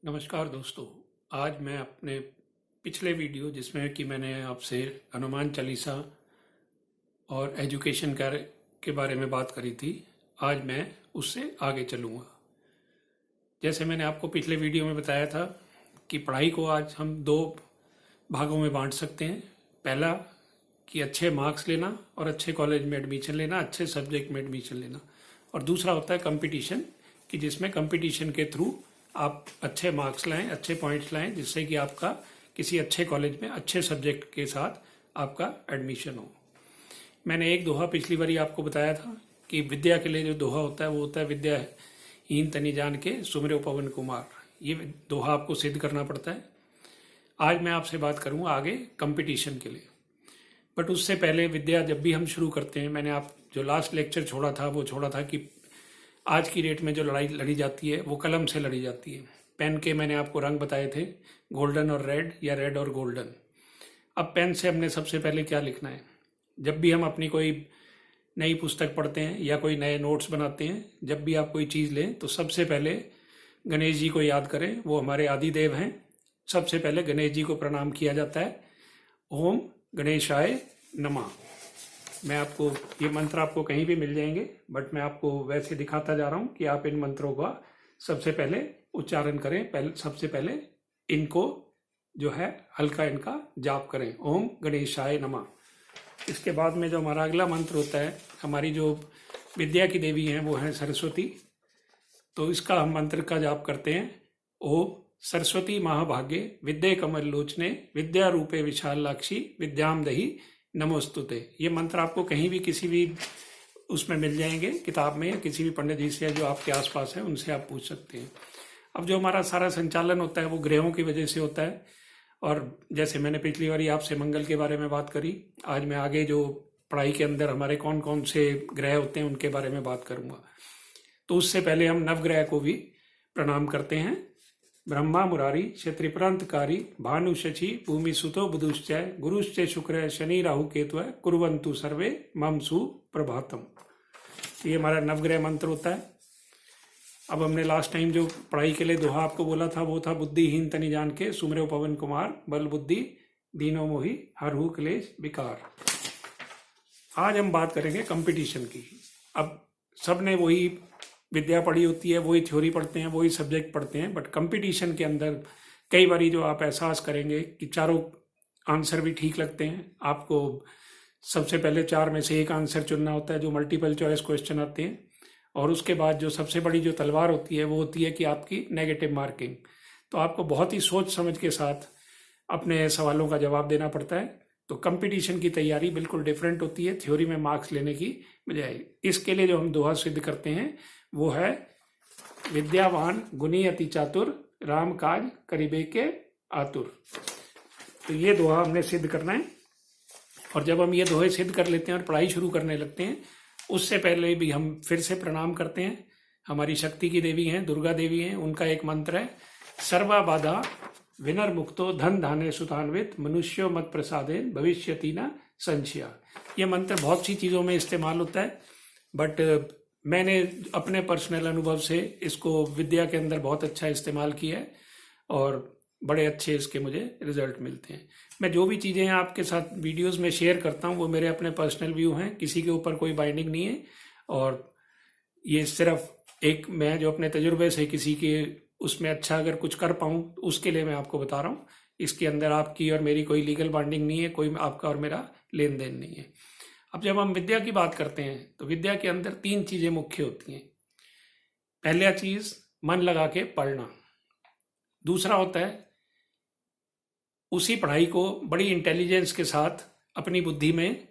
नमस्कार दोस्तों। आज मैं अपने पिछले वीडियो जिसमें कि मैंने आपसे हनुमान चालीसा और एजुकेशन के बारे में बात करी थी, आज मैं उससे आगे चलूँगा। जैसे मैंने आपको पिछले वीडियो में बताया था कि पढ़ाई को आज हम दो भागों में बांट सकते हैं। पहला कि अच्छे मार्क्स लेना और अच्छे कॉलेज में एडमिशन लेना, अच्छे सब्जेक्ट में एडमिशन लेना, और दूसरा होता है कंपटीशन, कि जिसमें कंपटीशन के थ्रू आप अच्छे मार्क्स लाएं, अच्छे पॉइंट्स लाएं, जिससे कि आपका किसी अच्छे कॉलेज में अच्छे सब्जेक्ट के साथ आपका एडमिशन हो। मैंने एक दोहा पिछली बारी आपको बताया था कि विद्या के लिए जो दोहा होता है वो होता है, विद्या हीन तनि जान के सुमिरो पवन कुमार। ये दोहा आपको सिद्ध करना पड़ता है। आज मैं आपसे बात करूँगा आगे कंपटीशन के लिए, बट उससे पहले विद्या जब भी हम शुरू करते हैं, मैंने आप जो लास्ट लेक्चर छोड़ा था वो छोड़ा था कि आज की डेट में जो लड़ाई लड़ी जाती है वो कलम से लड़ी जाती है। पेन के मैंने आपको रंग बताए थे, गोल्डन और रेड या रेड और गोल्डन। अब पेन से हमने सबसे पहले क्या लिखना है? जब भी हम अपनी कोई नई पुस्तक पढ़ते हैं या कोई नए नोट्स बनाते हैं, जब भी आप कोई चीज़ लें तो सबसे पहले गणेश जी को याद करें। वो हमारे आदि देव हैं। सबसे पहले गणेश जी को प्रणाम किया जाता है। ओम गणेशाय नमः। मैं आपको ये मंत्र आपको कहीं भी मिल जाएंगे, बट मैं आपको वैसे दिखाता जा रहा हूँ कि आप इन मंत्रों का सबसे पहले उच्चारण करें। सबसे पहले इनको जो है हल्का इनका जाप करें, ओम गणेशाय नमः। इसके बाद में जो हमारा अगला मंत्र होता है, हमारी जो विद्या की देवी हैं वो हैं सरस्वती, तो इसका हम मंत्र का जाप करते हैं, ओम सरस्वती महाभागे विद्ये कमल लोचने विद्या रूपे विशालाक्षी विद्याम दही नमोस्तुते। ये मंत्र आपको कहीं भी किसी भी उसमें मिल जाएंगे, किताब में या किसी भी पंडित जी से जो आपके आसपास है उनसे आप पूछ सकते हैं। अब जो हमारा सारा संचालन होता है वो ग्रहों की वजह से होता है, और जैसे मैंने पिछली बार आपसे मंगल के बारे में बात करी, आज मैं आगे जो पढ़ाई के अंदर हमारे कौन कौन से ग्रह होते हैं उनके बारे में बात करूँगा। तो उससे पहले हम नवग्रह को भी प्रणाम करते हैं। ब्रह्मा मुरारी क्षत्रिप्रांतकारी भानु शचि भूमि सुतो बुधुश्चय गुरुश्च शुक्र शनि राहु केतु कुर्वन्तु सर्वे मम सुप्रभातम। ये हमारा नवग्रह मंत्र होता है। अब हमने लास्ट टाइम जो पढ़ाई के लिए दोहा आपको बोला था वो था, बुद्धिहीन तनि जान के सुमिरो पवन कुमार बल बुद्धि दीनो मोहि हरहु क्लेश विकार। आज हम बात करेंगे कंपटीशन की। अब सबने वही विद्या पढ़ी होती है, वही थ्योरी पढ़ते हैं, वही सब्जेक्ट पढ़ते हैं, बट कंपटीशन के अंदर कई बारी जो आप एहसास करेंगे कि चारों आंसर भी ठीक लगते हैं। आपको सबसे पहले चार में से एक आंसर चुनना होता है जो मल्टीपल चॉइस क्वेश्चन आते हैं, और उसके बाद जो सबसे बड़ी जो तलवार होती है वो होती है कि आपकी नेगेटिव मार्किंग। तो आपको बहुत ही सोच समझ के साथ अपने सवालों का जवाब देना पड़ता है। तो कंपटीशन की तैयारी बिल्कुल डिफरेंट होती है थ्योरी में मार्क्स लेने की बजाय। इसके लिए जो हम दोहा सिद्ध करते हैं वो है, विद्यावान गुणी अति चातुर राम काज करिबे के आतुर। तो ये दोहा हमने सिद्ध करना है, और जब हम ये दोहे सिद्ध कर लेते हैं और पढ़ाई शुरू करने लगते हैं, उससे पहले भी हम फिर से प्रणाम करते हैं। हमारी शक्ति की देवी हैं, दुर्गा देवी हैं। उनका एक मंत्र है, सर्वा बाधा विनर मुक्तो धन धाने सुतान्वित मनुष्यो मत प्रसादेन भविष्यति न संशया। ये मंत्र बहुत सी चीज़ों में इस्तेमाल होता है, बट मैंने अपने पर्सनल अनुभव से इसको विद्या के अंदर बहुत अच्छा इस्तेमाल किया है और बड़े अच्छे इसके मुझे रिजल्ट मिलते हैं। मैं जो भी चीज़ें आपके साथ वीडियोस में शेयर करता हूँ वो मेरे अपने पर्सनल व्यू हैं, किसी के ऊपर कोई बाइंडिंग नहीं है, और ये सिर्फ एक मैं जो अपने तजुर्बे से किसी के उसमें अच्छा अगर कुछ कर पाऊँ उसके लिए मैं आपको बता रहा हूँ। इसके अंदर आपकी और मेरी कोई लीगल बाइंडिंग नहीं है, कोई आपका और मेरा लेन देन नहीं है। अब जब हम विद्या की बात करते हैं तो विद्या के अंदर तीन चीज़ें मुख्य होती हैं। पहला चीज़ मन लगा के पढ़ना, दूसरा होता है उसी पढ़ाई को बड़ी इंटेलिजेंस के साथ अपनी बुद्धि में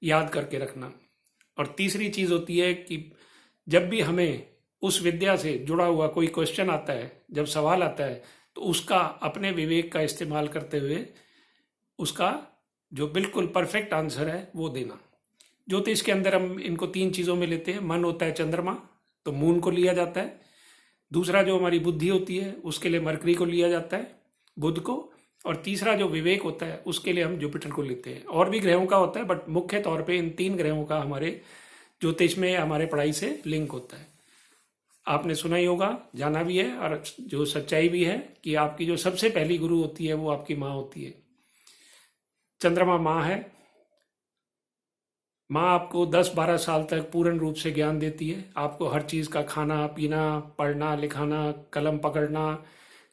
याद करके रखना, और तीसरी चीज़ होती है कि जब भी हमें उस विद्या से जुड़ा हुआ कोई क्वेश्चन आता है, जब सवाल आता है, तो उसका अपने विवेक का इस्तेमाल करते हुए उसका जो बिल्कुल परफेक्ट आंसर है वो देना। ज्योतिष के अंदर हम इनको तीन चीज़ों में लेते हैं। मन होता है चंद्रमा, तो मून को लिया जाता है। दूसरा जो हमारी बुद्धि होती है उसके लिए मरकरी को लिया जाता है, बुध को। और तीसरा जो विवेक होता है उसके लिए हम जुपिटर को लेते हैं। और भी ग्रहों का होता है, बट मुख्य तौर पे इन तीन ग्रहों का हमारे ज्योतिष में हमारे पढ़ाई से लिंक होता है। आपने सुना ही होगा, जाना भी है, और जो सच्चाई भी है कि आपकी जो सबसे पहली गुरु होती है वो आपकी माँ होती है। चंद्रमा माँ है। माँ आपको 10-12 साल तक पूर्ण रूप से ज्ञान देती है। आपको हर चीज़ का खाना पीना, पढ़ना लिखाना, कलम पकड़ना,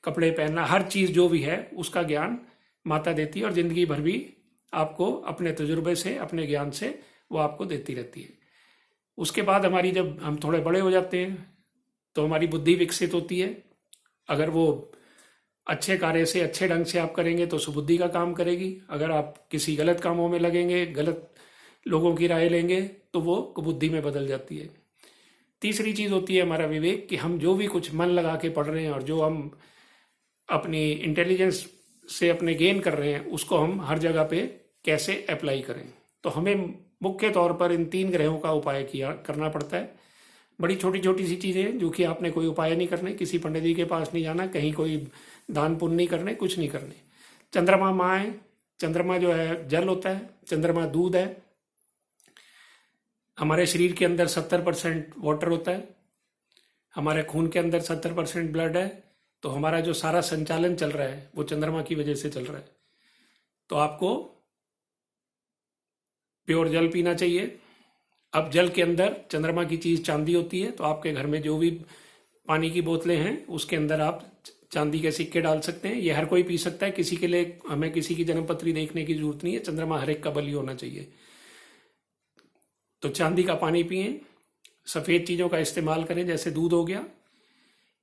कपड़े पहनना, हर चीज़ जो भी है उसका ज्ञान माता देती है, और ज़िंदगी भर भी आपको अपने तजुर्बे से, अपने ज्ञान से वो आपको देती रहती है। उसके बाद हमारी, जब हम थोड़े बड़े हो जाते हैं तो हमारी बुद्धि विकसित होती है। अगर वो अच्छे कार्य से, अच्छे ढंग से आप करेंगे तो सुबुद्धि का काम करेगी। अगर आप किसी गलत कामों में लगेंगे, गलत लोगों की राय लेंगे, तो वो कुबुद्धि में बदल जाती है। तीसरी चीज़ होती है हमारा विवेक, कि हम जो भी कुछ मन लगा के पढ़ रहे हैं और जो हम अपनी इंटेलिजेंस से अपने गेन कर रहे हैं उसको हम हर जगह पे कैसे अप्लाई करें। तो हमें मुख्य तौर पर इन 3 ग्रहों का उपाय करना पड़ता है। बड़ी छोटी छोटी सी चीज़ें जो कि आपने कोई उपाय नहीं करने, किसी पंडित जी के पास नहीं जाना, कहीं कोई दान पुण्य नहीं करने, कुछ नहीं करने। चंद्रमा माँ है। चंद्रमा जो है जल होता है, चंद्रमा दूध है। हमारे शरीर के अंदर 70% वाटर होता है, हमारे खून के अंदर 70% ब्लड है। तो हमारा जो सारा संचालन चल रहा है वो चंद्रमा की वजह से चल रहा है। तो आपको प्योर जल पीना चाहिए। अब जल के अंदर चंद्रमा की चीज़ चांदी होती है, तो आपके घर में जो भी पानी की बोतलें हैं उसके अंदर आप चांदी के सिक्के डाल सकते हैं। ये हर कोई पी सकता है, किसी के लिए हमें किसी की जन्मपत्री देखने की जरूरत नहीं है। चंद्रमा हर एक का बलि होना चाहिए। तो चांदी का पानी पिएं। सफ़ेद चीज़ों का इस्तेमाल करें, जैसे दूध हो गया।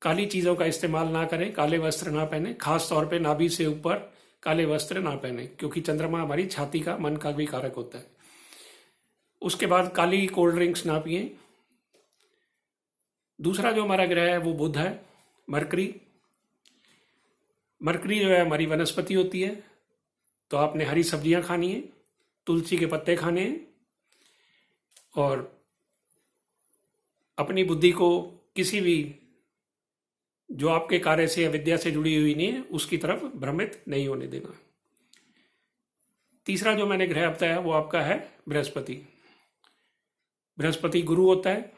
काली चीज़ों का इस्तेमाल ना करें, काले वस्त्र ना पहने, खास तौर पे नाभि से ऊपर काले वस्त्र ना पहने, क्योंकि चंद्रमा हमारी छाती का, मन का भी कारक होता है। उसके बाद काली कोल्ड ड्रिंक्स ना पिएं। दूसरा जो हमारा ग्रह है वो बुध है, मरकरी। मरकरी जो है हमारी वनस्पति होती है, तो आपने हरी सब्जियां खानी है, तुलसी के पत्ते खाने हैं, और अपनी बुद्धि को किसी भी जो आपके कार्य से या विद्या से जुड़ी हुई नहीं है उसकी तरफ भ्रमित नहीं होने देना। तीसरा जो मैंने ग्रह बताया वो आपका है बृहस्पति। बृहस्पति गुरु होता है,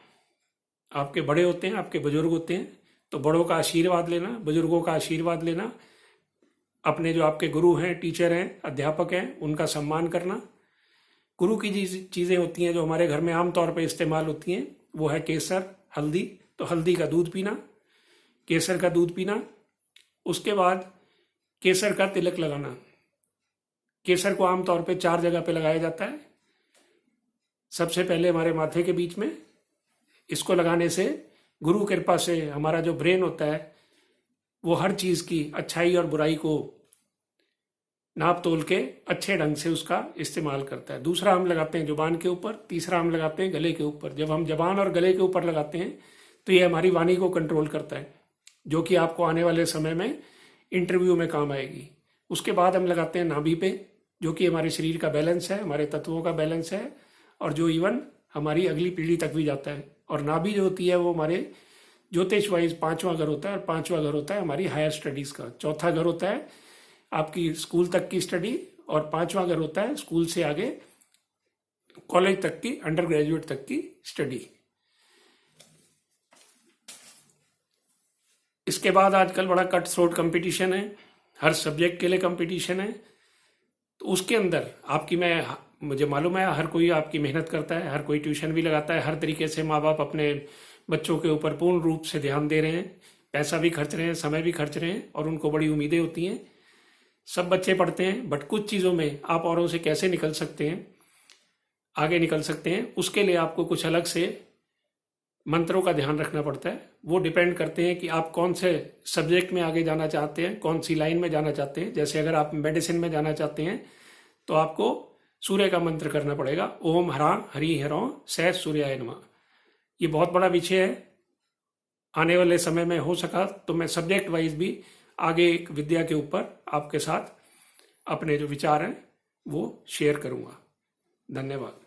आपके बड़े होते हैं, आपके बुजुर्ग होते हैं। तो बड़ों का आशीर्वाद लेना, बुजुर्गों का आशीर्वाद लेना, अपने जो आपके गुरु हैं, टीचर हैं, अध्यापक हैं, उनका सम्मान करना। गुरु की चीज़ें होती हैं जो हमारे घर में आमतौर पर इस्तेमाल होती हैं, वो है केसर, हल्दी। तो हल्दी का दूध पीना, केसर का दूध पीना। उसके बाद केसर का तिलक लगाना। केसर को आमतौर पे 4 जगह पे लगाया जाता है। सबसे पहले हमारे माथे के बीच में। इसको लगाने से गुरु कृपा से हमारा जो ब्रेन होता है वो हर चीज़ की अच्छाई और बुराई को नाप तोल के अच्छे ढंग से उसका इस्तेमाल करता है। दूसरा हम लगाते हैं जुबान के ऊपर, तीसरा हम लगाते हैं गले के ऊपर। जब हम जबान और गले के ऊपर लगाते हैं तो ये हमारी वाणी को कंट्रोल करता है, जो कि आपको आने वाले समय में इंटरव्यू में काम आएगी। उसके बाद हम लगाते हैं नाभि पे, जो कि हमारे शरीर का बैलेंस है, हमारे तत्वों का बैलेंस है, और जो इवन हमारी अगली पीढ़ी तक भी जाता है। और नाभि जो होती है वो हमारे ज्योतिष वाइज 5वां घर होता है, और 5वां घर होता है हमारी हायर स्टडीज़ का। चौथा घर होता है आपकी स्कूल तक की स्टडी, और 5वां घर होता है स्कूल से आगे कॉलेज तक की, अंडर ग्रेजुएट तक की स्टडी। इसके बाद आजकल बड़ा कट थ्रोट कंपटीशन है, हर सब्जेक्ट के लिए कंपटीशन है। तो उसके अंदर आपकी, मुझे मालूम है हर कोई आपकी मेहनत करता है, हर कोई ट्यूशन भी लगाता है, हर तरीके से माँ बाप अपने बच्चों के ऊपर पूर्ण रूप से ध्यान दे रहे हैं, पैसा भी खर्च रहे हैं, समय भी खर्च रहे हैं, और उनको बड़ी उम्मीदें होती हैं। सब बच्चे पढ़ते हैं, बट कुछ चीज़ों में आप औरों से कैसे निकल सकते हैं, आगे निकल सकते हैं, उसके लिए आपको कुछ अलग से मंत्रों का ध्यान रखना पड़ता है। वो डिपेंड करते हैं कि आप कौन से सब्जेक्ट में आगे जाना चाहते हैं, कौन सी लाइन में जाना चाहते हैं। जैसे अगर आप मेडिसिन में जाना चाहते हैं तो आपको सूर्य का मंत्र करना पड़ेगा, ओम ह्रां हरि हरों सह सूर्याय नमः। ये बहुत बड़ा विषय है, आने वाले समय में हो सका तो मैं सब्जेक्ट वाइज भी आगे एक विद्या के ऊपर आपके साथ अपने जो विचार हैं वो शेयर करूँगा। धन्यवाद।